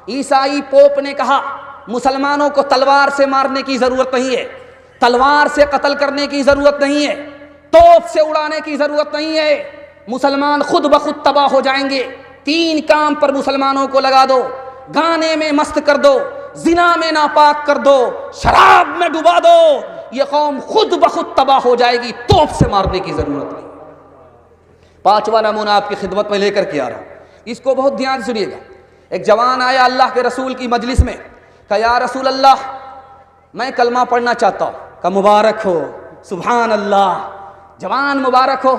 ईसाई पोप ने कहा मुसलमानों को तलवार से मारने की जरूरत नहीं है, तलवार से कत्ल करने की जरूरत नहीं है, तोप से उड़ाने की जरूरत नहीं है, मुसलमान खुद ब खुद तबाह हो जाएंगे। 3 काम पर मुसलमानों को लगा दो, गाने में मस्त कर दो, जिना में नापाक कर दो, शराब में डुबा दो, ये कौम खुद ब खुद तबाह हो जाएगी, तोप से मारने की जरूरत नहीं। 5वां नमूना आपकी खिदमत में लेकर के आ रहा हूं, इसको बहुत ध्यान से सुनिएगा। एक जवान आया अल्लाह के रसूल की मजलिस में, कहा या रसूल अल्लाह मैं कलमा पढ़ना चाहता हूँ। कहा मुबारक हो, सुभान अल्लाह, जवान मुबारक हो,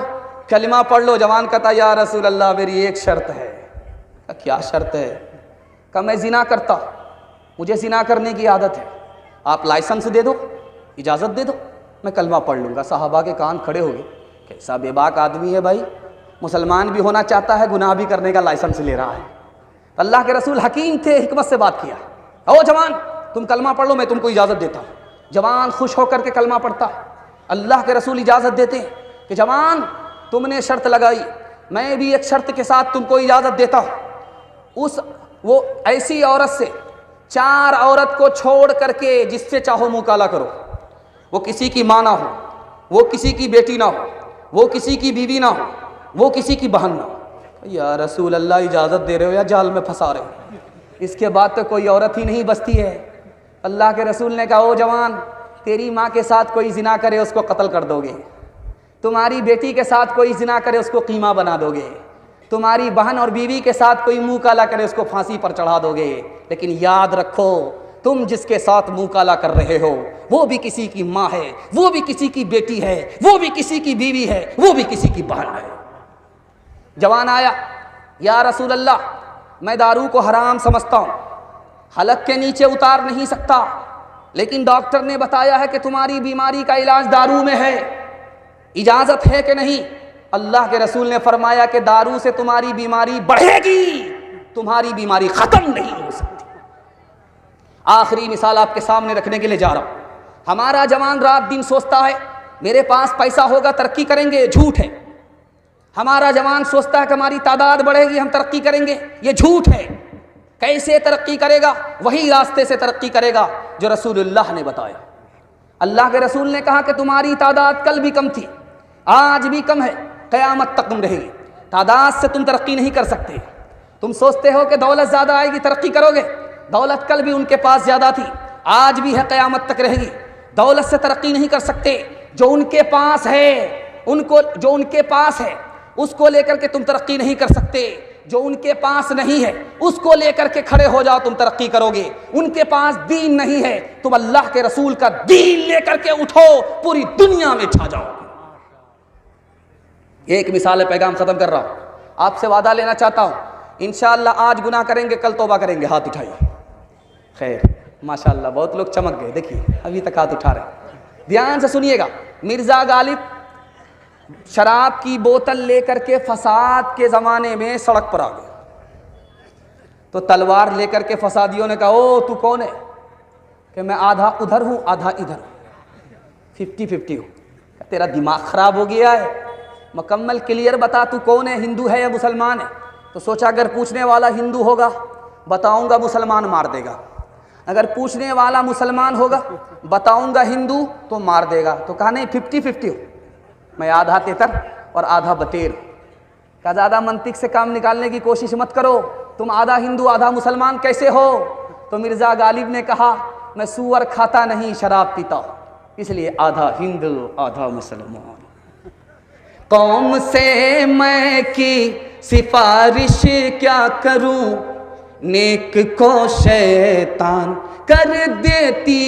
कलमा पढ़ लो। जवान कहता या रसूल अल्लाह मेरी एक शर्त है। कहा क्या शर्त है? कहा मैं जिना करता हूँ, मुझे जिना करने की आदत है, आप लाइसेंस दे दो, इजाज़त दे दो, मैं कलमा पढ़ लूँगा। साहबा के कान खड़े हो गए, कैसा बेबाक आदमी है भाई, मुसलमान भी होना चाहता है, गुनाह भी करने का लाइसेंस ले रहा है। अल्लाह के रसूल हकीम थे, हिकमत से बात किया, ओ जवान तुम कलमा पढ़ लो, मैं तुमको इजाज़त देता हूँ। जवान खुश होकर के कलमा पढ़ता। अल्लाह के रसूल इजाज़त देते कि जवान तुमने शर्त लगाई, मैं भी एक शर्त के साथ तुमको इजाज़त देता हूँ। वो ऐसी औरत से 4 औरत को छोड़ करके जिससे चाहो मुँह काला करो, वो किसी की माँ ना हो, वो किसी की बेटी ना हो, वो किसी की बीवी ना हो, वो किसी की बहन ना हो। या रसूल अल्लाह इजाज़त दे रहे हो या जाल में फंसा रहे हो, इसके बाद तो कोई औरत ही नहीं बचती है। अल्लाह के रसूल ने कहा ओ जवान तेरी माँ के साथ कोई जिना करे उसको कत्ल कर दोगे, तुम्हारी बेटी के साथ कोई जिना करे उसको कीमा बना दोगे, तुम्हारी बहन और बीवी के साथ कोई मुँह काला करे उसको फांसी पर चढ़ा दोगे, लेकिन याद रखो तुम जिसके साथ मुँह काला कर रहे हो वो भी किसी की माँ है, वो भी किसी की बेटी है, वो भी किसी की बीवी है, वो भी किसी की बहन है। जवान आया या रसूल अल्लाह मैं दारू को हराम समझता हूँ, हलक के नीचे उतार नहीं सकता, लेकिन डॉक्टर ने बताया है कि तुम्हारी बीमारी का इलाज दारू में है, इजाज़त है कि नहीं? अल्लाह के रसूल ने फरमाया कि दारू से तुम्हारी बीमारी बढ़ेगी, तुम्हारी बीमारी ख़त्म नहीं हो सकती। आखिरी मिसाल आपके सामने रखने के लिए जा रहा हूँ। हमारा जवान रात दिन सोचता है मेरे पास पैसा होगा तरक्की करेंगे, झूठ है। हमारा जवान सोचता है कि हमारी तादाद बढ़ेगी हम तरक्की करेंगे, ये झूठ है। कैसे तरक्की करेगा? वही रास्ते से तरक्की करेगा जो रसूलुल्लाह ने बताया। अल्लाह के रसूल ने कहा कि तुम्हारी तादाद कल भी कम थी, आज भी कम है, क़यामत तक कम रहेगी। तादाद से तुम तरक्की नहीं कर सकते। तुम सोचते हो कि दौलत ज़्यादा आएगी तरक्की करोगे, दौलत कल भी उनके पास ज़्यादा थी, आज भी है, क़यामत तक रहेगी। दौलत से तरक्की नहीं कर सकते। जो उनके पास है जो उनके पास है उसको लेकर के तुम तरक्की नहीं कर सकते। जो उनके पास नहीं है उसको लेकर के खड़े हो जाओ, तुम तरक्की करोगे। उनके पास दीन नहीं है, तुम अल्लाह के रसूल का दीन लेकर के उठो, पूरी दुनिया में छा जाओ। एक मिसाल है, पैगाम खत्म कर रहा हूं। आपसे वादा लेना चाहता हूं, इंशाअल्लाह आज गुनाह करेंगे कल तौबा करेंगे। हाथ उठाइए। खैर माशाअल्लाह बहुत लोग चमक गए, देखिए अभी तक हाथ उठा रहे। ध्यान से सुनिएगा। मिर्जा गालिब शराब की बोतल लेकर के फसाद के ज़माने में सड़क पर आ गए, तो तलवार लेकर के फसादियों ने कहा ओ तू कौन है? कि मैं आधा उधर हूँ आधा इधर हूँ, 50-50 हूँ। तेरा दिमाग ख़राब हो गया है, मुकम्मल क्लियर बता तू कौन है, हिंदू है या मुसलमान है? तो सोचा अगर पूछने वाला हिंदू होगा बताऊँगा मुसलमान मार देगा, अगर पूछने वाला मुसलमान होगा बताऊँगा हिंदू तो मार देगा। तो कहा नहीं 50-50 हूँ, मैं आधा तेतर और आधा बटेर। का ज़्यादा मंतिक से काम निकालने की कोशिश मत करो, तुम आधा हिंदू आधा मुसलमान कैसे हो? तो मिर्ज़ा गालिब ने कहा मैं सूअर खाता नहीं शराब पीता, इसलिए आधा हिंदू आधा मुसलमान। कौम से मैं की सिफारिश क्या करूं, नेक को शैतान कर देती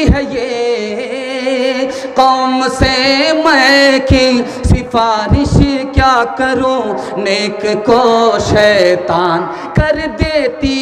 है ये। कौम से मैं की सिफारिश क्या करूं, नेक को शैतान कर देती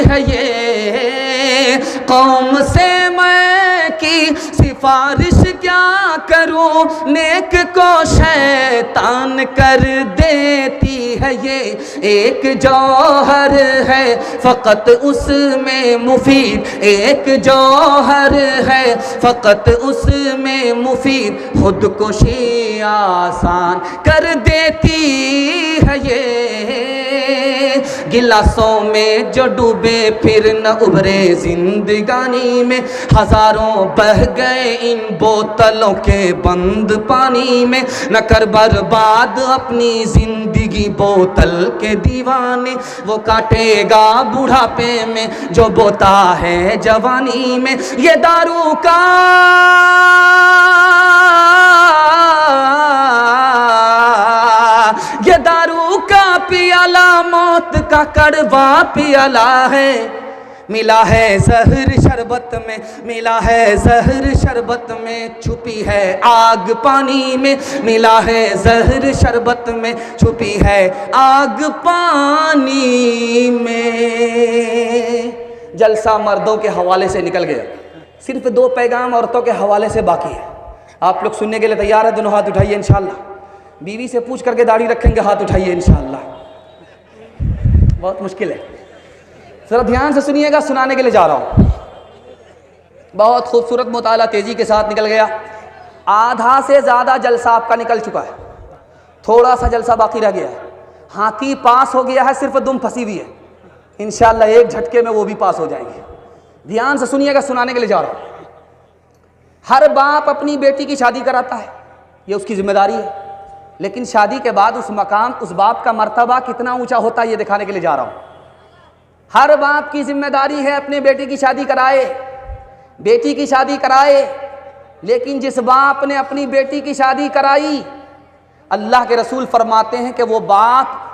है ये। कौम से मैं की सिफारिश क्या करूं, नेक को शैतान कर देती है ये। एक जौहर है फ़कत उसमें मुफीद, एक जौहर है फ़कत उसमें मुफीद, खुदकुशी आसान कर देती है ये। गिलासों में जो डूबे फिर न उभरे जिंदगानी में, हजारों बह गए इन बोतलों के बंद पानी में, न कर बर्बाद अपनी जिंदगी बोतल के दीवाने, वो काटेगा बुढ़ापे में जो बोता है जवानी में। ये दारू का पियाला मौत का कड़वा पियाला है, मिला है जहर शरबत में, मिला है जहर शरबत में, छुपी है आग पानी में, मिला है जहर शरबत में, छुपी है आग पानी में। जलसा मर्दों के हवाले से निकल गया, सिर्फ 2 पैगाम औरतों के हवाले से बाकी है। आप लोग सुनने के लिए तैयार है? दोनों हाथ उठाइए इंशाअल्लाह। बीवी से पूछ करके दाढ़ी रखेंगे, हाथ उठाइए इंशाअल्लाह। बहुत मुश्किल है, जरा ध्यान से सुनिएगा, सुनाने के लिए जा रहा हूँ। बहुत खूबसूरत मुताला तेजी के साथ निकल गया। आधा से ज़्यादा जलसा आपका निकल चुका है, थोड़ा सा जलसा बाकी रह गया है। हाथी पास हो गया है, सिर्फ दुम फंसी हुई है। इंशाअल्लाह एक झटके में वो भी पास हो जाएंगे। ध्यान से सुनिएगा, सुनाने के लिए जा रहा हूँ। हर बाप अपनी बेटी की शादी कराता है, ये उसकी जिम्मेदारी है, लेकिन शादी के बाद उस मकाम, उस बाप का मर्तबा कितना ऊंचा होता है ये दिखाने के लिए जा रहा हूँ। हर बाप की जिम्मेदारी है अपने बेटे की शादी कराए, बेटी की शादी कराए, लेकिन जिस बाप ने अपनी बेटी की शादी कराई, अल्लाह के रसूल फरमाते हैं कि वो बाप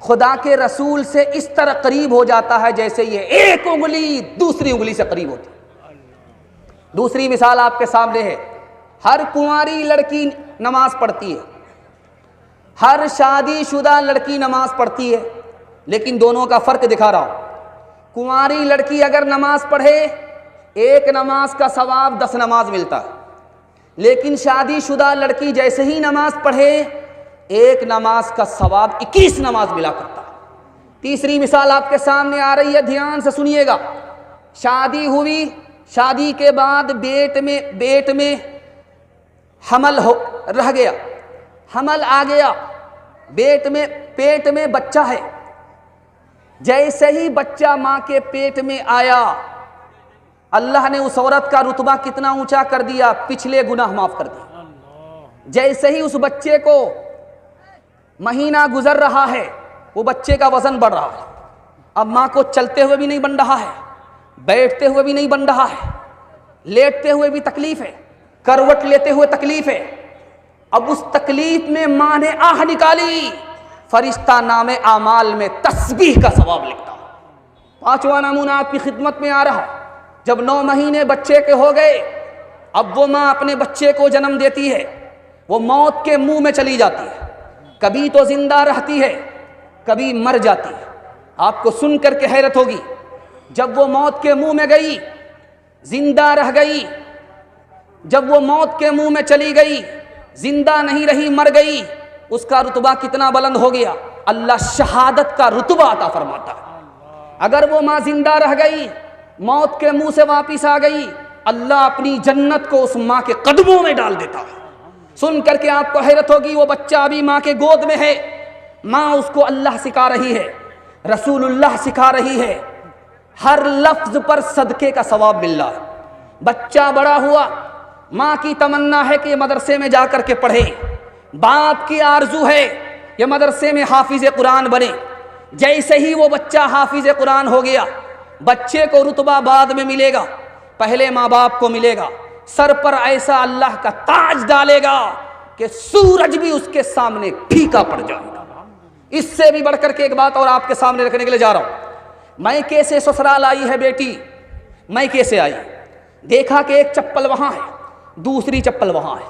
खुदा के रसूल से इस तरह करीब हो जाता है जैसे ये एक उंगली दूसरी उंगली से करीब होती है। दूसरी मिसाल आपके सामने है। हर कुंवारी लड़की नमाज पढ़ती है, हर शादीशुदा लड़की नमाज पढ़ती है, लेकिन दोनों का फ़र्क दिखा रहा हूँ। कुंवारी लड़की अगर नमाज पढ़े, एक नमाज का सवाब 10 नमाज मिलता है, लेकिन शादीशुदा लड़की जैसे ही नमाज पढ़े, एक नमाज का सवाब 21 नमाज मिला करता है। तीसरी मिसाल आपके सामने आ रही है, ध्यान से सुनिएगा। शादी हुई, शादी के बाद पेट में हमल रह गया, हमल आ गया, पेट में बच्चा है। जैसे ही बच्चा माँ के पेट में आया, अल्लाह ने उस औरत का रुतबा कितना ऊंचा कर दिया, पिछले गुनाह माफ कर दिए। जैसे ही उस बच्चे को महीना गुजर रहा है, वो बच्चे का वजन बढ़ रहा है। अब माँ को चलते हुए भी नहीं बन रहा है, बैठते हुए भी नहीं बन रहा है, लेटते हुए भी तकलीफ है, करवट लेते हुए तकलीफ है। अब उस तकलीफ में माँ ने आह निकाली, फरिश्ता नामे आमाल में तस्बीह का सवाब लिखता। 5वां नमूना आपकी खिदमत में आ रहा। जब 9 महीने बच्चे के हो गए, अब वो माँ अपने बच्चे को जन्म देती है, वो मौत के मुंह में चली जाती है। कभी तो जिंदा रहती है, कभी मर जाती है। आपको सुन करके हैरत होगी, जब वो मौत के मुंह में गई, जिंदा रह गई, जब वो मौत के मुंह में चली गई, जिंदा नहीं रही, मर गई, उसका रुतबा कितना बुलंद हो गया। अल्लाह शहादत का रुतबा अता फरमाता है। अगर वो माँ जिंदा रह गई, मौत के मुंह से वापिस आ गई, अल्लाह अपनी जन्नत को उस माँ के कदमों में डाल देता है। सुन करके आपको हैरत होगी, वो बच्चा अभी माँ के गोद में है, माँ उसको अल्लाह सिखा रही है, रसूलुल्लाह सिखा रही है, हर लफ्ज पर सदके का सवाब मिल रहा है। बच्चा बड़ा हुआ, माँ की तमन्ना है कि मदरसे में जाकर के पढ़े, बाप की आरजू है ये मदरसे में हाफिज कुरान बने। जैसे ही वो बच्चा हाफिज कुरान हो गया, बच्चे को रुतबा बाद में मिलेगा, पहले माँ बाप को मिलेगा। सर पर ऐसा अल्लाह का ताज डालेगा कि सूरज भी उसके सामने फीका पड़ जाएगा। इससे भी बढ़कर के एक बात और आपके सामने रखने के लिए जा रहा हूं। मैं कैसे ससुराल आई है बेटी, मैं कैसे आई, देखा कि एक चप्पल वहां है, दूसरी चप्पल वहां है,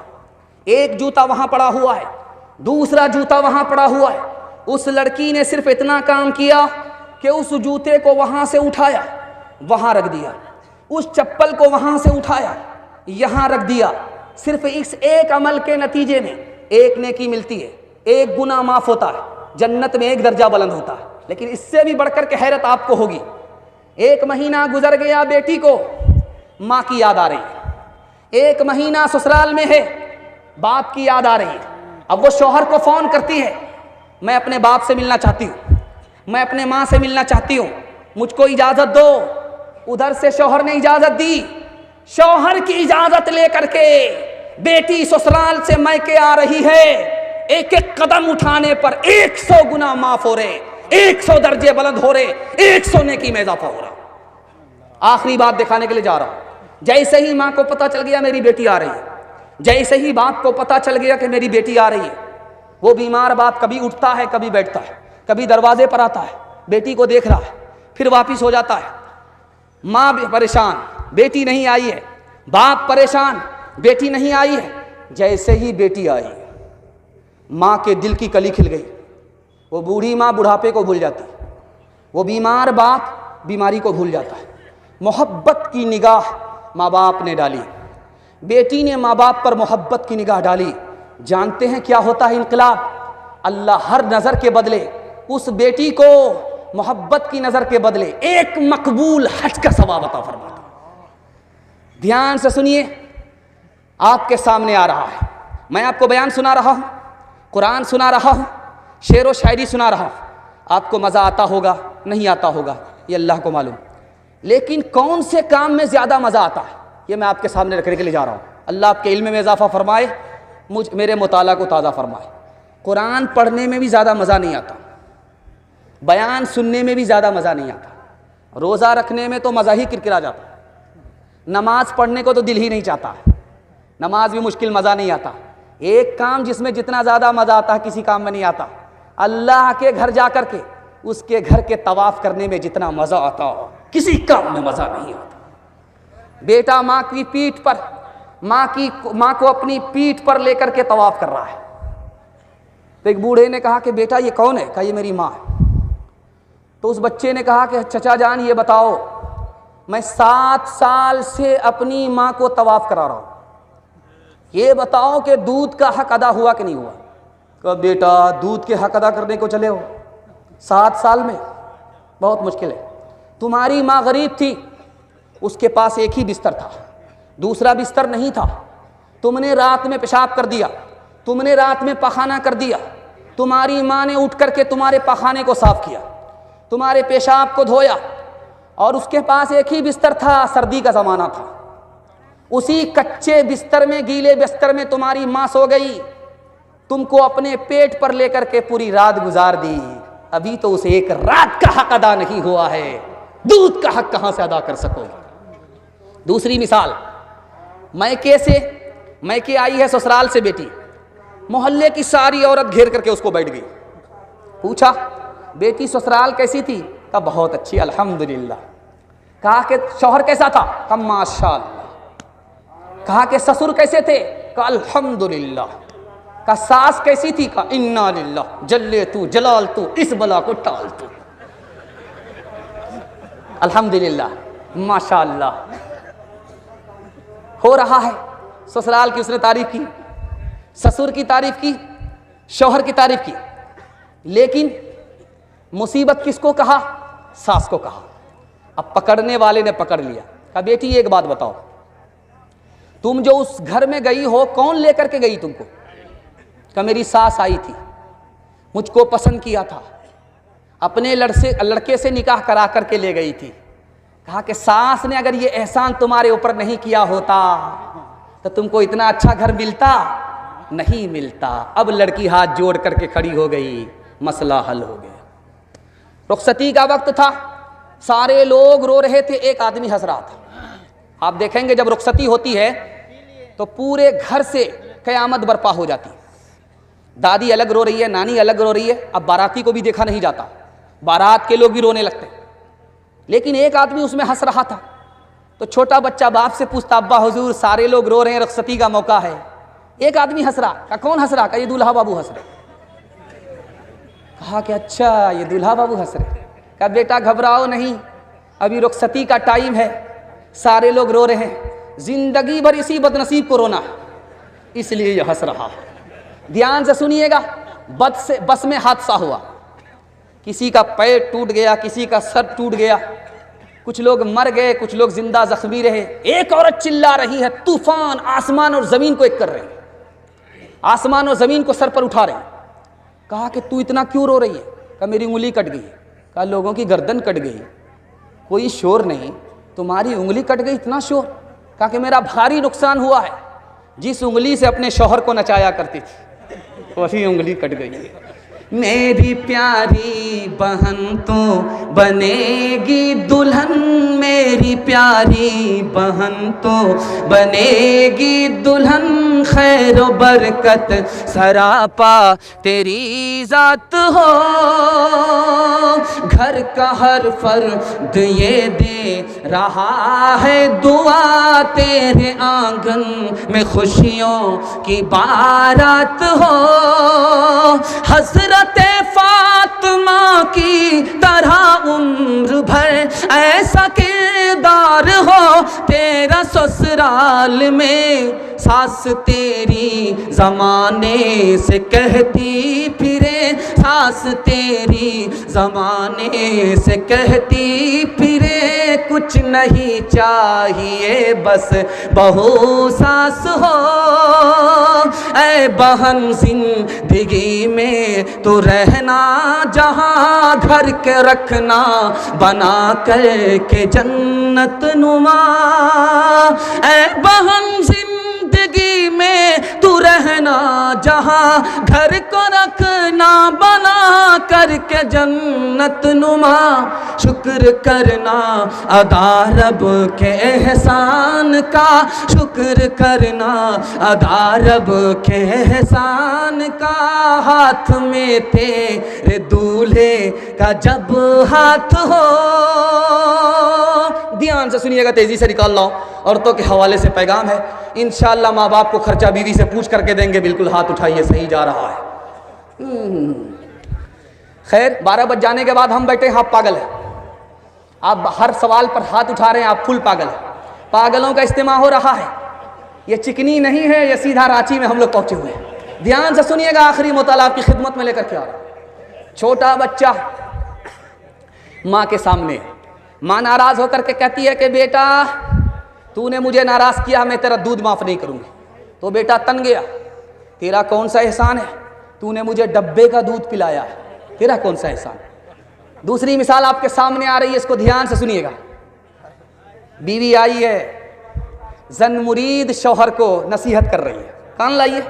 एक जूता वहां पड़ा हुआ है, दूसरा जूता वहां पड़ा हुआ है। उस लड़की ने सिर्फ इतना काम किया कि उस जूते को वहां से उठाया, वहां रख दिया, उस चप्पल को वहां से उठाया, यहां रख दिया। सिर्फ इस एक अमल के नतीजे में एक नेकी मिलती है, एक गुनाह माफ होता है, जन्नत में एक दर्जा बुलंद होता है। लेकिन इससे भी बढ़कर के हैरत आपको होगी, 1 महीना गुजर गया, बेटी को माँ की याद आ रही है, 1 महीना ससुराल में है, बाप की याद आ रही है। अब वो शौहर को फोन करती है, मैं अपने बाप से मिलना चाहती हूँ। मैं अपने माँ से मिलना चाहती हूँ, मुझको इजाज़त दो। उधर से शौहर ने इजाज़त दी। शौहर की इजाज़त लेकर के बेटी ससुराल से मैके आ रही है। एक एक कदम उठाने पर 100 गुना माफ हो रहे, 100 दर्जे बुलंद हो रहे, 100 नेकी में इजाफा हो रहा। आखिरी बात दिखाने के लिए जा रहा हूं। जैसे ही माँ को पता चल गया मेरी बेटी आ रही है, जैसे ही बाप को पता चल गया कि मेरी बेटी आ रही है, वो बीमार बाप कभी उठता है, कभी बैठता है, कभी दरवाजे पर आता है, बेटी को देख रहा है, फिर वापिस हो जाता है। माँ भी परेशान, बेटी नहीं आई है, बाप परेशान, बेटी नहीं आई है। जैसे ही बेटी आई, माँ के दिल की कली खिल गई। वो बूढ़ी माँ बुढ़ापे को भूल जाती, वो बीमार बाप बीमारी को भूल जाता है। मोहब्बत की निगाह माँ बाप ने डाली, बेटी ने माँ बाप पर मोहब्बत की निगाह डाली। जानते हैं क्या होता है इनकलाब? अल्लाह हर नज़र के बदले उस बेटी को मोहब्बत की नज़र के बदले एक मकबूल हज का सवाब अता फरमाता। ध्यान से सुनिए, आपके सामने आ रहा है, मैं आपको बयान सुना रहा हूँ, कुरान सुना रहा हूँ, शेर व शायरी सुना रहा हूँ। आपको मज़ा आता होगा, नहीं आता होगा, ये अल्लाह को मालूम। लेकिन कौन से काम में ज़्यादा मज़ा आता है, ये मैं आपके सामने रखने के लिए जा रहा हूँ। अल्लाह आपके इल्म में इजाफा फरमाए, मेरे मुताला को ताज़ा फरमाए। कुरान पढ़ने में भी ज़्यादा मज़ा नहीं आता, बयान सुनने में भी ज़्यादा मज़ा नहीं आता, रोज़ा रखने में तो मज़ा ही किरकिरा जाता, नमाज पढ़ने को तो दिल ही नहीं चाहता, नमाज भी मुश्किल, मज़ा नहीं आता। एक काम जिसमें जितना ज़्यादा मज़ा आता है किसी काम में नहीं आता, अल्लाह के घर जा कर के उसके घर के तवाफ़ करने में जितना मज़ा आता हो किसी काम में मज़ा नहीं आता। बेटा माँ की पीठ पर, माँ को अपनी पीठ पर लेकर के तवाफ़ कर रहा है। तो एक बूढ़े ने कहा कि बेटा ये कौन है? कहा ये मेरी माँ है। तो उस बच्चे ने कहा कि चचा जान ये बताओ, मैं 7 साल से अपनी माँ को तवाफ़ करा रहा हूँ, ये बताओ कि दूध का हक अदा हुआ कि नहीं हुआ? कहा बेटा दूध के हक अदा करने को चले हो 7 साल में, बहुत मुश्किल है। तुम्हारी माँ गरीब थी, उसके पास एक ही बिस्तर था, दूसरा बिस्तर नहीं था। तुमने रात में पेशाब कर दिया, तुमने रात में पखाना कर दिया, तुम्हारी माँ ने उठ करके तुम्हारे पखाने को साफ किया, तुम्हारे पेशाब को धोया, और उसके पास एक ही बिस्तर था, सर्दी का ज़माना था। उसी कच्चे बिस्तर में, गीले बिस्तर में तुम्हारी माँ सो गई, तुमको अपने पेट पर लेकर के पूरी रात गुजार दी। अभी तो उसे एक रात का हक अदा नहीं हुआ है, दूध का हक कहाँ से अदा कर सकोगे? दूसरी मिसाल, मैके आई है ससुराल से बेटी, मोहल्ले की सारी औरत घेर करके उसको बैठ गई। पूछा बेटी ससुराल कैसी थी? कहा बहुत अच्छी अल्हम्दुलिल्लाह। कहा कि शौहर कैसा था? कहा माशाअल्लाह। कहा कि ससुर कैसे थे? कहा अल्हम्दुलिल्लाह। कहा सास कैसी थी? कहा इन्ना लिल्लाह, जल्ले तू जलाल तू, इस बला को टाल तू। अल्हम्दुलिल्लाह, माशाअल्लाह। हो रहा है, ससुराल की उसने तारीफ की, ससुर की तारीफ की, शौहर की तारीफ की, लेकिन मुसीबत किसको कहा? सास को कहा। अब पकड़ने वाले ने पकड़ लिया। कहा बेटी एक बात बताओ, तुम जो उस घर में गई हो कौन लेकर के गई तुमको? कहा मेरी सास आई थी, मुझको पसंद किया था, अपने लड़के से निकाह करा करके ले गई थी। कहा कि सास ने अगर ये एहसान तुम्हारे ऊपर नहीं किया होता तो तुमको इतना अच्छा घर मिलता? नहीं मिलता। अब लड़की हाथ जोड़ करके खड़ी हो गई, मसला हल हो गया। रुखसती का वक्त था, सारे लोग रो रहे थे, एक आदमी हंस रहा था। आप देखेंगे जब रुखसती होती है तो पूरे घर से क़यामत बर्पा हो जाती। दादी अलग रो रही है, नानी अलग रो रही है, अब बाराती को भी देखा नहीं जाता, बारात के लोग भी रोने लगते। लेकिन एक आदमी उसमें हंस रहा था। तो छोटा बच्चा बाप से पूछता अब्बा हुजूर सारे लोग रो रहे हैं, रुखसती का मौका है, एक आदमी हंस रहा। कहा कौन हंस रहा? कहा ये दूल्हा बाबू हंस रहे। कहा कि अच्छा ये दूल्हा बाबू हंस रहे। कहा बेटा घबराओ नहीं, अभी रुखसती का टाइम है, सारे लोग रो रहे हैं, जिंदगी भर इसी बदनसीब को रोना है, इसलिए ये हंस रहा है। ध्यान से सुनिएगा, बस में हादसा हुआ, किसी का पैर टूट गया, किसी का सर टूट गया, कुछ लोग मर गए, कुछ लोग जिंदा जख्मी रहे। एक औरत चिल्ला रही है, तूफान आसमान और जमीन को एक कर रहे हैं, आसमान और जमीन को सर पर उठा रहे हैं। कहा कि तू इतना क्यों रो रही है? कहा मेरी उंगली कट गई है। कहा लोगों की गर्दन कट गई, कोई शोर नहीं, तुम्हारी उंगली कट गई, इतना शोर। कहा कि मेरा भारी नुकसान हुआ है, जिस उंगली से अपने शौहर को नचाया करती थी वही उंगली कट गई। मेरी प्यारी बहन तो बनेगी दुल्हन, मेरी प्यारी बहन तो बनेगी दुल्हन, खैर बरकत सरापा तेरी जात हो। घर का हर फर्द ये दे रहा है दुआ, तेरे आंगन में खुशियों की बारात हो। हसरत फातिमा की तरह उम्र भर ऐसा किरदार हो, तेरा ससुराल में सास तेरी जमाने से कहती फिरे, सास तेरी जमाने से कहती फिरे, कुछ नहीं चाहिए बस बहू सास हो। ऐ बहन जिंदगी में तो रहना जहाँ, घर के रखना बना कर के जन्नत नुमा। ऐ बहन जिंदगी में तू रहना जहाँ, घर को रखना बना करके जन्नत नुमा। शुक्र करना अदा रब के एहसान का, शुक्र करना अदा रब के एहसान का। हाथ में तेरे दूल्हे का जब हाथ हो, ध्यान से सुनिएगा, तेजी से निकाल लाओ। औरतों के हवाले से पैगाम है, इंशाअल्लाह माँ बाप को खर्चा बीवी से पूछ करके देंगे, बिल्कुल हाथ उठाइए, सही जा रहा है। खैर 12 बज जाने के बाद हम बैठे, आप पागल है, आप हर सवाल पर हाथ उठा रहे हैं, आप फुल पागल है। पागलों का इस्तेमाल हो रहा है, ये चिकनी नहीं है, ये सीधा रांची में हम लोग पहुंचे हुए हैं। ध्यान से सुनिएगा, आखिरी मुताला आपकी खिदमत में लेकर के आ रहा। छोटा बच्चा माँ के सामने, माँ नाराज होकर के कहती है कि बेटा तूने मुझे नाराज किया, मैं तेरा दूध माफ नहीं करूंगी। तो बेटा तन गया, तेरा कौन सा एहसान है, तूने मुझे डब्बे का दूध पिलाया, तेरा कौन सा एहसान। दूसरी मिसाल आपके सामने आ रही है, इसको ध्यान से सुनिएगा। बीवी आई है, जन मुरीद शौहर को नसीहत कर रही है, कान लाइए,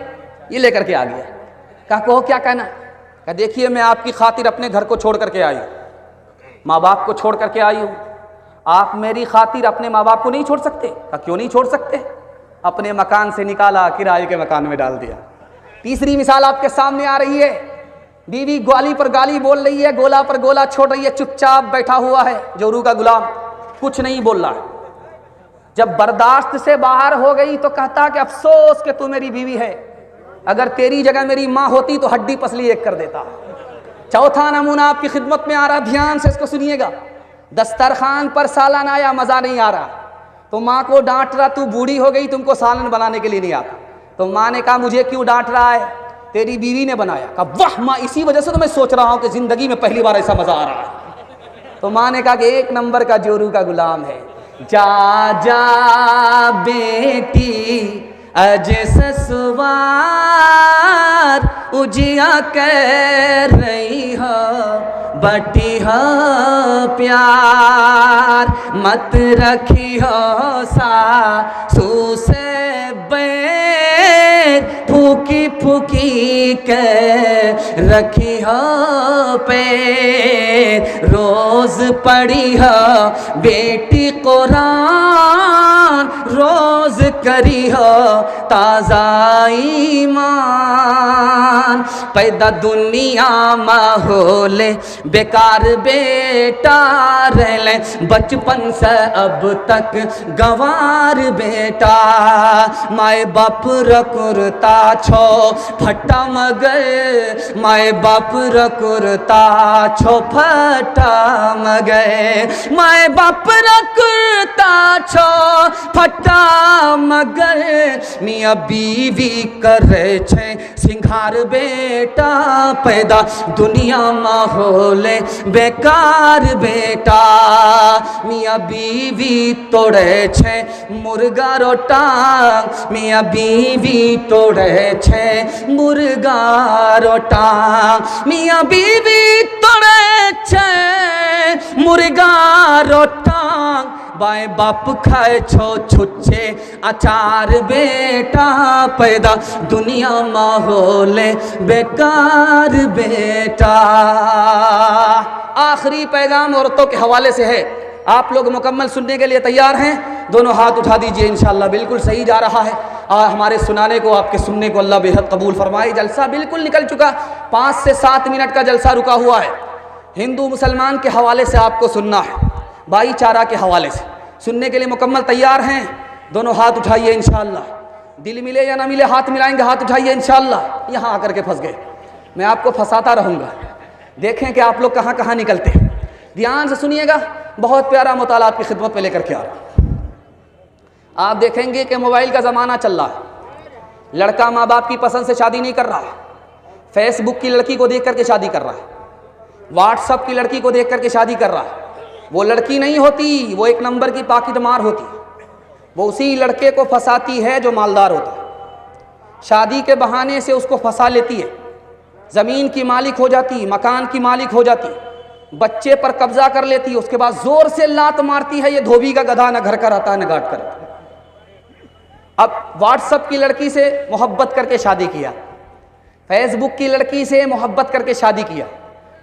ये लेकर के आ गया। कहा कहो क्या कहना। कहा देखिए मैं आपकी खातिर अपने घर को छोड़ करके आई हूँ, माँ बाप को छोड़ करके आई हूँ, आप मेरी खातिर अपने माँ बाप को नहीं छोड़ सकते। कहा क्यों नहीं छोड़ सकते, अपने मकान से निकाला, किराए के मकान में डाल दिया। तीसरी मिसाल आपके सामने आ रही है, बीवी गाली पर गाली बोल रही है, गोला पर गोला छोड़ रही है, चुपचाप बैठा हुआ है जोरू का गुलाम, कुछ नहीं बोल रहा है। जब बर्दाश्त से बाहर हो गई तो कहता कि अफसोस कि तू मेरी बीवी है, अगर तेरी जगह मेरी माँ होती तो हड्डी पसली एक कर देता। चौथा नमूना आपकी खिदमत में आ रहा, ध्यान से इसको सुनिएगा। दस्तरखान पर सालन आया, मज़ा नहीं आ रहा, तो माँ को डांट रहा, तू बूढ़ी हो गई, तुमको सालन बनाने के लिए नहीं आता। तो माँ ने कहा मुझे क्यों डांट रहा है, तेरी बीवी ने बनाया। कहा वाह माँ, इसी वजह से तो मैं सोच रहा हूँ कि ज़िंदगी में पहली बार ऐसा मज़ा आ रहा है। तो माँ ने कहा कि एक नंबर का जोरू का गुलाम है। जा जा बेटी अज ससुवार, उजिया कह रही हो बटी हो प्यार, मत रखी हो सासू से बैर, फूकी फूकी के रखी हो पैर, रोज पढ़ी हो बेटी कुरान, रोज करी हो ताज़ा ईमान। पैदा दुनिया माहौल बेकार बेटा रहले, बचपन से अब तक गंवार बेटा, माए बाप रकुरता छो फटा मगर, माए बाप रकुरता छो फटा मगर, माए बाप रकुरता छो फटा मगर, मियाँ बीवी करे छे सिंगार बेटा, पैदा दुनिया माहौल बेकार बेटा, मियाँ बीवी तोड़े छे मुर्गा रोटा, मियाँ बीवी तोड़े छे मुर्गा रोटा, मियाँ बीवी तोड़े छे मुर्गा रोटांग, बाएं बाप खाए छो छुच्छे अचार, बेटा पैदा दुनिया माहौल बेकार बेटा। आखिरी पैगाम औरतों के हवाले से है। आप लोग मुकम्मल सुनने के लिए तैयार हैं? दोनों हाथ उठा दीजिए। इंशाअल्लाह बिल्कुल सही जा रहा है। हमारे सुनाने को, आपके सुनने को अल्लाह बेहद कबूल फरमाए। जलसा बिल्कुल निकल चुका, 5 से 7 मिनट का जलसा रुका हुआ है। हिंदू मुसलमान के हवाले से आपको सुनना है, भाईचारा के हवाले से सुनने के लिए मुकम्मल तैयार हैं? दोनों हाथ उठाइए इंशाअल्लाह। दिल मिले या ना मिले हाथ मिलाएंगे, हाथ उठाइए इंशाअल्लाह। यहाँ आकर के फंस गए, मैं आपको फंसाता रहूँगा, देखें कि आप लोग कहाँ कहाँ निकलते हैं। ध्यान से सुनिएगा, बहुत प्यारा मुताला आपकी खिदमत में लेकर के आ रहा हूँ। आप देखेंगे कि मोबाइल का ज़माना चल रहा है। लड़का माँ बाप की पसंद से शादी नहीं कर रहा है, फेसबुक की लड़की को देख करके शादी कर रहा है, व्हाट्सअप की लड़की को देख करके शादी कर रहा है। वो लड़की नहीं होती, वो एक नंबर की पाकिट मार होती, वो उसी लड़के को फंसाती है जो मालदार होता है। शादी के बहाने से उसको फंसा लेती है, ज़मीन की मालिक हो जाती, मकान की मालिक हो जाती, बच्चे पर कब्जा कर लेती है। उसके बाद ज़ोर से लात मारती है, ये धोबी का गधा न घर का रहता न घाट कर। अब व्हाट्सएप की लड़की से मोहब्बत करके शादी किया, फेसबुक की लड़की से मोहब्बत करके शादी किया,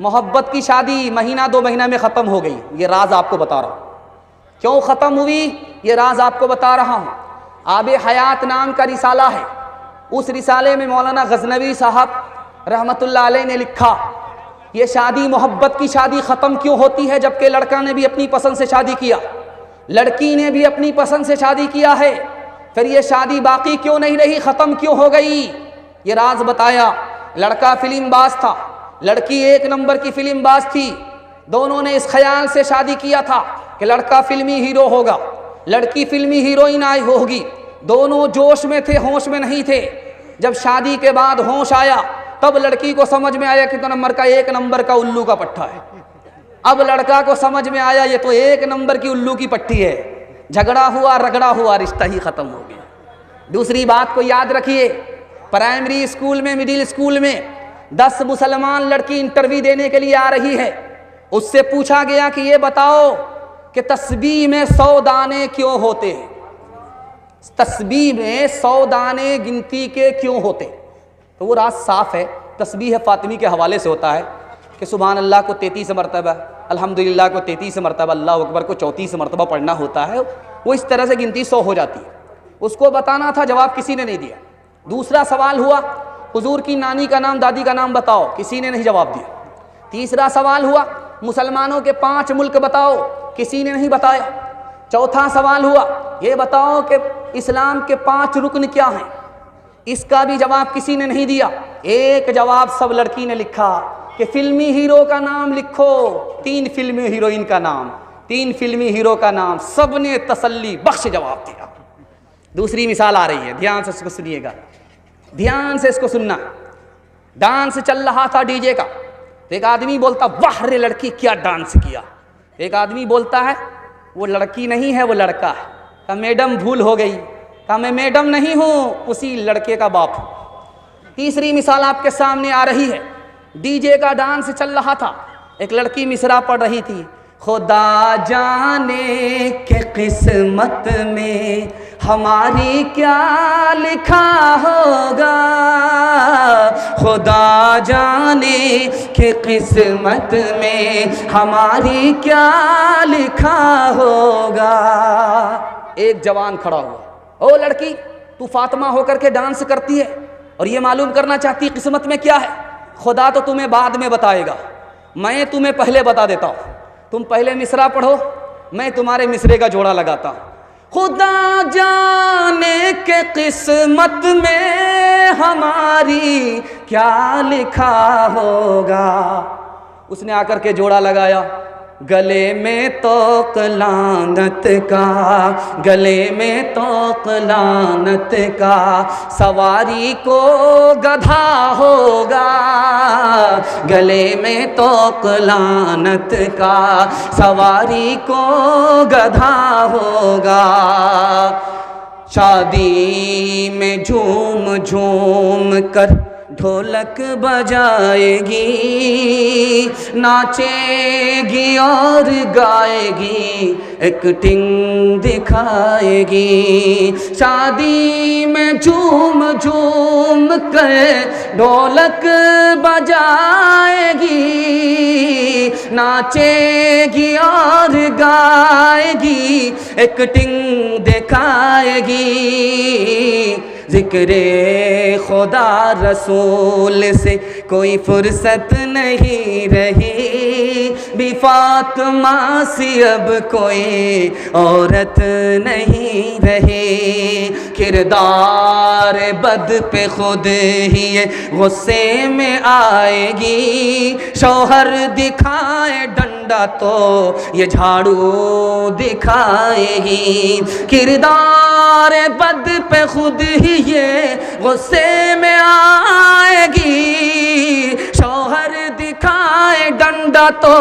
मोहब्बत की शादी महीना 2 महीना में ख़त्म हो गई। ये राज आपको बता रहा हूँ। क्यों ख़त्म हुई ये राज आपको बता रहा हूँ। आबे हयात नाम का रिसाला है, उस रिसाले में मौलाना गजनवी साहब रहमतुल्लाह अलैह ने लिखा, ये शादी मोहब्बत की शादी ख़त्म क्यों होती है जबकि लड़का ने भी अपनी पसंद से शादी किया, लड़की ने भी अपनी पसंद से शादी किया है, फिर ये शादी बाकी क्यों नहीं रही, ख़त्म क्यों हो गई? ये राज बताया। लड़का फिल्म बाज था, लड़की 1 नंबर की फिल्म बाज थी। दोनों ने इस ख्याल से शादी किया था कि लड़का फिल्मी हीरो होगा, लड़की फिल्मी हीरोइन आई होगी। दोनों जोश में थे, होश में नहीं थे। जब शादी के बाद होश आया तब लड़की को समझ में आया कि 1 नंबर का उल्लू का पट्टा है। अब लड़का को समझ में आया ये तो 1 नंबर की उल्लू की पट्टी है। झगड़ा हुआ, रगड़ा हुआ, रिश्ता ही ख़त्म हो गया। दूसरी बात को याद रखिए, प्राइमरी स्कूल में, मिडिल स्कूल में 10 मुसलमान लड़की इंटरव्यू देने के लिए आ रही है। उससे पूछा गया कि ये बताओ कि तस्बीह में 100 दाने क्यों होते हैं, तस्बीह में 100 दाने गिनती के क्यों होते? तो वो राज साफ है, तस्बीह फातिमी के हवाले से होता है कि सुभान अल्लाह को 33 मरतबा, अल्हम्दुलिल्लाह को 33 मरतबा, अल्लाह अकबर को 34 मरतबा पढ़ना होता है। वो इस तरह से गिनती 100 हो जाती है। उसको बताना था, जवाब किसी ने नहीं दिया। दूसरा सवाल हुआ, हुजूर की नानी का नाम, दादी का नाम बताओ, किसी ने नहीं जवाब दिया। तीसरा सवाल हुआ, मुसलमानों के 5 मुल्क बताओ, किसी ने नहीं बताया। चौथा सवाल हुआ, ये बताओ कि इस्लाम के 5 रुकन क्या हैं, इसका भी जवाब किसी ने नहीं दिया। एक जवाब सब लड़की ने लिखा कि फिल्मी हीरो का नाम लिखो, 3 फिल्मी हीरोइन का नाम, 3 फिल्मी हीरो का नाम, सब ने तसल्ली बख्श जवाब दिया। दूसरी मिसाल आ रही है, ध्यान से इसको सुनिएगा, ध्यान से इसको सुनना। डांस चल रहा था डीजे का, तो एक आदमी बोलता वाह रे लड़की क्या डांस किया। एक आदमी बोलता है वो लड़की नहीं है वो लड़का है। कहा मैडम भूल हो गई। कहा मैं मैडम नहीं हूँ, उसी लड़के का बाप हूँ। तीसरी मिसाल आपके सामने आ रही है, डीजे का डांस चल रहा था, एक लड़की मिसरा पढ़ रही थी, खुदा जाने के किस्मत में हमारी क्या लिखा होगा, खुदा जाने के किस्मत में हमारी क्या लिखा होगा। एक जवान खड़ा हुआ, ओ लड़की तू फातिमा होकर के डांस करती है और ये मालूम करना चाहती किस्मत में क्या है? खुदा तो तुम्हें बाद में बताएगा, मैं तुम्हें पहले बता देता हूँ। तुम पहले मिसरा पढ़ो, मैं तुम्हारे मिसरे का जोड़ा लगाता हूँ। खुदा जाने के किस्मत में हमारी क्या लिखा होगा। उसने आकर के जोड़ा लगाया, गले में तोक लानत का, गले में तोक लानत का, सवारी को गधा होगा, गले में तोक लानत का, सवारी को गधा होगा। शादी में झूम झूम कर ढोलक बजाएगी, नाचेगी और गाएगी, एक्टिंग दिखाएगी। शादी में झूम झूम कर ढोलक बजाएगी, नाचेगी और गाएगी, एक्टिंग दिखाएगी। ज़िक्रे खुदा रसूल से कोई फुर्सत नहीं रही, भी फातिमा सी अब कोई औरत नहीं रही। किरदार बद पे खुद ही गुस्से में आएगी, शौहर दिखाए डंडा तो ये झाड़ू दिखाएगी। किरदार बद पे खुद ही ये गुस्से में आएगी, शौहर दिखाए डंडा तो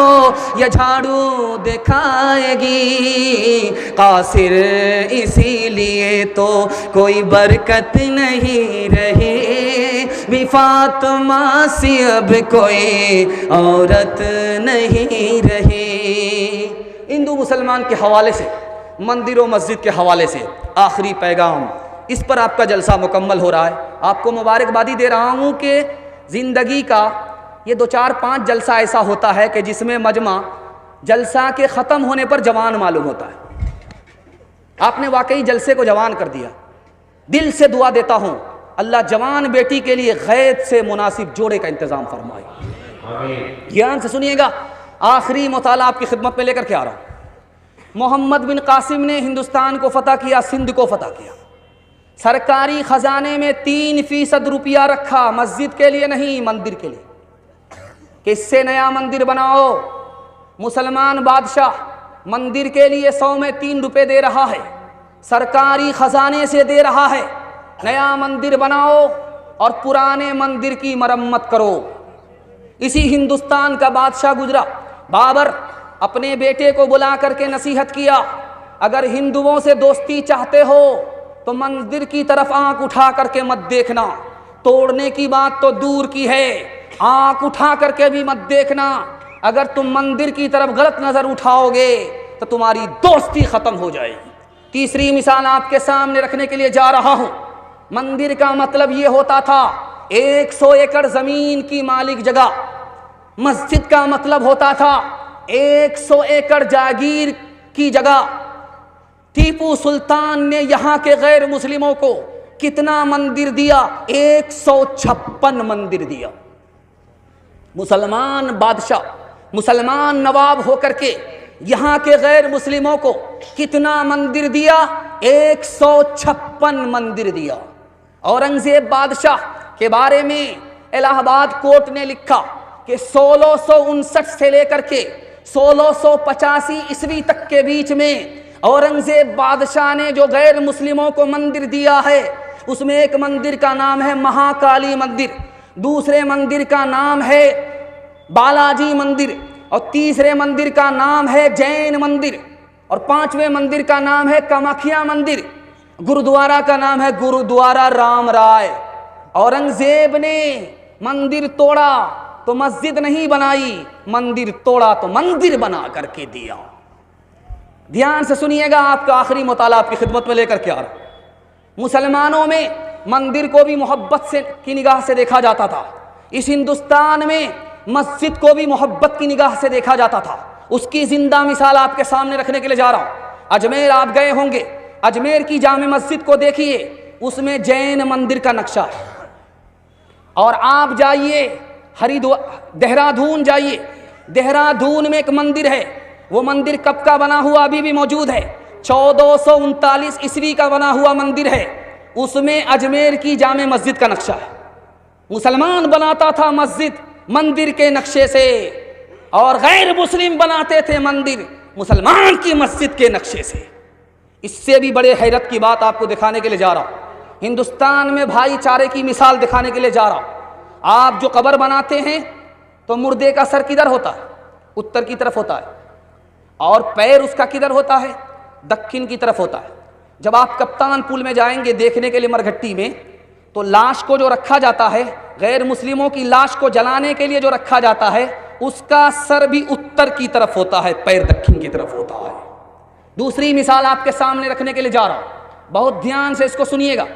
ये झाड़ू दिखाएगी। कासिर इसीलिए तो कोई बरकत नहीं रही, भी फातिमा सी अब कोई औरत नहीं रही। हिंदू मुसलमान के हवाले से, मंदिर और मस्जिद के हवाले से आखिरी पैगाम, इस पर आपका जलसा मुकम्मल हो रहा है। आपको मुबारकबादी दे रहा हूँ कि ज़िंदगी का ये 2 4 5 जलसा ऐसा होता है कि जिसमें मजमा जलसा के ख़त्म होने पर जवान मालूम होता है। आपने वाकई जलसे को जवान कर दिया। दिल से दुआ देता हूँ अल्लाह जवान बेटी के लिए गैर से मुनासिब जोड़े का इंतज़ाम फरमाए। ध्यान से सुनिएगा, आखिरी मुताला आपकी खिदमत में लेकर के आ रहा हूँ। मोहम्मद बिन कासिम ने हिंदुस्तान को फतह किया, सिंध को फतह किया। सरकारी ख़जाने में 3% रुपया रखा, मस्जिद के लिए नहीं, मंदिर के लिए, कि इससे नया मंदिर बनाओ। मुसलमान बादशाह मंदिर के लिए 100 में 3 रुपये दे रहा है, सरकारी ख़जाने से दे रहा है। नया मंदिर बनाओ और पुराने मंदिर की मरम्मत करो। इसी हिंदुस्तान का बादशाह गुजरा, बाबर, अपने बेटे को बुला करके नसीहत किया, अगर हिंदुओं से दोस्ती चाहते हो तो मंदिर की तरफ आंख उठा करके मत देखना। तोड़ने की बात तो दूर की है, आंख उठा करके भी मत देखना। अगर तुम मंदिर की तरफ गलत नजर उठाओगे तो तुम्हारी दोस्ती खत्म हो जाएगी। तीसरी मिसाल आपके सामने रखने के लिए जा रहा हूं। मंदिर का मतलब यह होता था 100 एकड़ जमीन की मालिक जगह। मस्जिद का मतलब होता था 100 एकड़ जागीर की जगह। टीपू सुल्तान ने यहाँ के गैर मुस्लिमों को कितना मंदिर दिया? 156 मंदिर दिया। मुसलमान बादशाह, मुसलमान नवाब होकर के यहाँ के गैर मुस्लिमों को कितना मंदिर दिया? 156 मंदिर दिया। औरंगजेब बादशाह के बारे में इलाहाबाद कोर्ट ने लिखा कि 1659 से लेकर के 1685 ईस्वी तक के बीच में औरंगजेब बादशाह ने जो गैर मुस्लिमों को मंदिर दिया है, उसमें एक मंदिर का नाम है महाकाली मंदिर, दूसरे मंदिर का नाम है बालाजी मंदिर, और तीसरे मंदिर का नाम है जैन मंदिर, और 5वें मंदिर का नाम है कामाख्या मंदिर। गुरुद्वारा का नाम है गुरुद्वारा राम राय। औरंगजेब ने मंदिर तोड़ा तो मस्जिद नहीं बनाई, मंदिर तोड़ा तो मंदिर बना करके दिया। ध्यान से सुनिएगा, आपका आखिरी मुताला आपकी खिदमत में लेकर के आ रहा। मुसलमानों में मंदिर को भी मोहब्बत से की निगाह से देखा जाता था। इस हिंदुस्तान में मस्जिद को भी मोहब्बत की निगाह से देखा जाता था। उसकी जिंदा मिसाल आपके सामने रखने के लिए जा रहा हूँ। अजमेर आप गए होंगे, अजमेर की जामे मस्जिद को देखिए, उसमें जैन मंदिर का नक्शा है। और आप जाइए हरिद्वार, देहरादून जाइए, देहरादून में एक मंदिर है। वो मंदिर कब का बना हुआ अभी भी मौजूद है, 1439 ईस्वी का बना हुआ मंदिर है। उसमें अजमेर की जामे मस्जिद का नक्शा है। मुसलमान बनाता था मस्जिद मंदिर के नक्शे से, और गैर मुस्लिम बनाते थे मंदिर मुसलमान की मस्जिद के नक्शे से। इससे भी बड़े हैरत की बात आपको दिखाने के लिए जा रहा हूँ। हिंदुस्तान में भाईचारे की मिसाल दिखाने के लिए जा रहा हूँ। आप जो कब्र बनाते हैं तो मुर्दे का सर किधर होता है? उत्तर की तरफ होता है, और पैर उसका किधर होता है? दक्षिण की तरफ होता है। जब आप कप्तान पुल में जाएंगे देखने के लिए मरघट्टी में, तो लाश को जो रखा जाता है, गैर मुस्लिमों की लाश को जलाने के लिए जो रखा जाता है, उसका सर भी उत्तर की तरफ होता है, पैर दक्षिण की तरफ होता है। दूसरी मिसाल आपके सामने रखने के लिए जा रहा हूं, बहुत ध्यान से इसको सुनिएगा।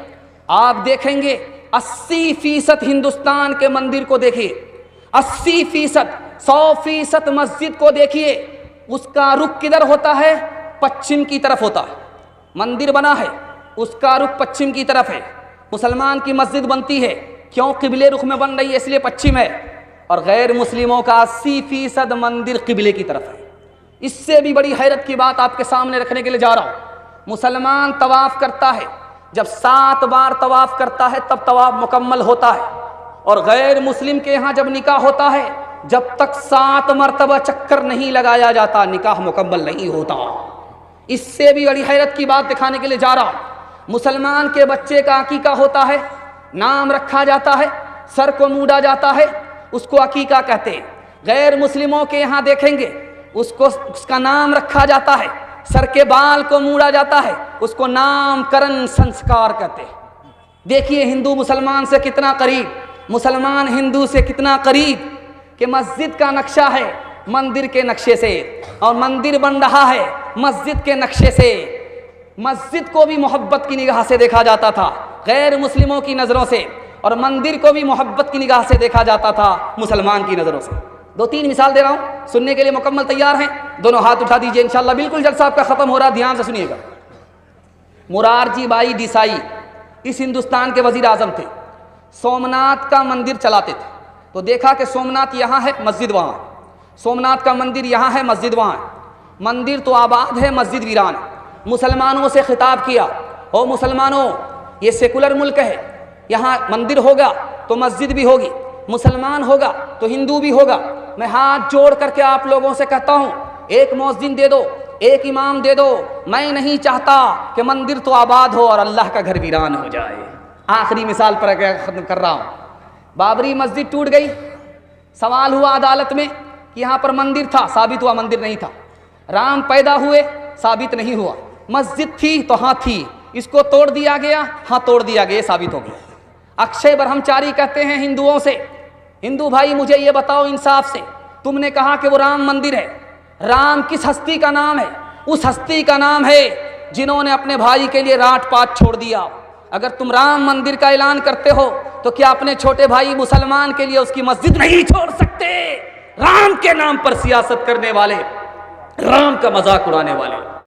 आप देखेंगे 80% हिंदुस्तान के मंदिर को देखिए, 80%, 100% मस्जिद को देखिए, उसका रुख किधर होता है? पश्चिम की तरफ होता है। मंदिर बना है, उसका रुख पश्चिम की तरफ है। मुसलमान की मस्जिद बनती है, क्यों? किबले रुख में बन रही है, इसलिए पश्चिम है। और गैर मुस्लिमों का 80% मंदिर किबले की तरफ है। इससे भी बड़ी हैरत की बात आपके सामने रखने के लिए जा रहा हूं। मुसलमान तवाफ करता है, जब 7 बार तवाफ करता है तब तवाफ मुकम्मल होता है। और गैर मुस्लिम के यहाँ जब निकाह होता है, जब तक 7 मरतबा चक्कर नहीं लगाया जाता, निकाह मुकम्मल नहीं होता। इससे भी बड़ी हैरत की बात दिखाने के लिए जा रहा हूं। मुसलमान के बच्चे का अकीका होता है, नाम रखा जाता है, सर को मूड़ा जाता है, उसको अकीका कहते हैं। गैर मुस्लिमों के यहाँ देखेंगे, उसका नाम रखा जाता है, सर के बाल को मूड़ा जाता है, उसको नामकरण संस्कार कहते हैं। देखिए हिंदू मुसलमान से कितना करीब, मुसलमान हिंदू से कितना करीब, कि मस्जिद का नक्शा है मंदिर के नक्शे से, और मंदिर बन रहा है मस्जिद के नक्शे से। मस्जिद को भी मोहब्बत की निगाह से देखा जाता था गैर मुस्लिमों की नज़रों से, और मंदिर को भी मोहब्बत की निगाह से देखा जाता था मुसलमान की नज़रों से। 2-3 मिसाल दे रहा हूँ, सुनने के लिए मुकम्मल तैयार हैं? दोनों हाथ उठा दीजिए इंशाल्लाह। बिल्कुल जलसा आपका ख़त्म हो रहा, ध्यान से सुनिएगा। मुरारजी भाई देसाई इस हिंदुस्तान के वज़ीर आज़म थे, सोमनाथ का मंदिर चलाते थे। तो देखा कि सोमनाथ यहाँ है, मस्जिद वहाँ है, सोमनाथ का मंदिर यहाँ है, मस्जिद वहाँ है। मंदिर तो आबाद है, मस्जिद वीरान है। मुसलमानों से खिताब किया, ओ मुसलमानों, ये सेकुलर मुल्क है, यहाँ मंदिर होगा तो मस्जिद भी होगी, मुसलमान होगा तो हिंदू भी होगा। मैं हाथ जोड़ करके आप लोगों से कहता हूँ, एक मौज़िन दे दो, एक इमाम दे दो। मैं नहीं चाहता कि मंदिर तो आबाद हो और अल्लाह का घर वीरान हो जाए। आखिरी मिसाल पर ख़त्म कर रहा हूँ। बाबरी मस्जिद टूट गई, सवाल हुआ अदालत में कि यहाँ पर मंदिर था, साबित हुआ मंदिर नहीं था। राम पैदा हुए, साबित नहीं हुआ। मस्जिद थी तो हाँ थी, इसको तोड़ दिया गया, हाँ तोड़ दिया गया, साबित हो गया। अक्षय ब्रह्मचारी कहते हैं हिंदुओं से, हिंदू भाई मुझे ये बताओ इंसाफ से, तुमने कहा कि वो राम मंदिर है, राम किस हस्ती का नाम है? उस हस्ती का नाम है जिन्होंने अपने भाई के लिए राट पाट छोड़ दिया। अगर तुम राम मंदिर का ऐलान करते हो तो क्या अपने छोटे भाई मुसलमान के लिए उसकी मस्जिद नहीं छोड़ सकते? राम के नाम पर सियासत करने वाले, राम का मजाक उड़ाने वाले।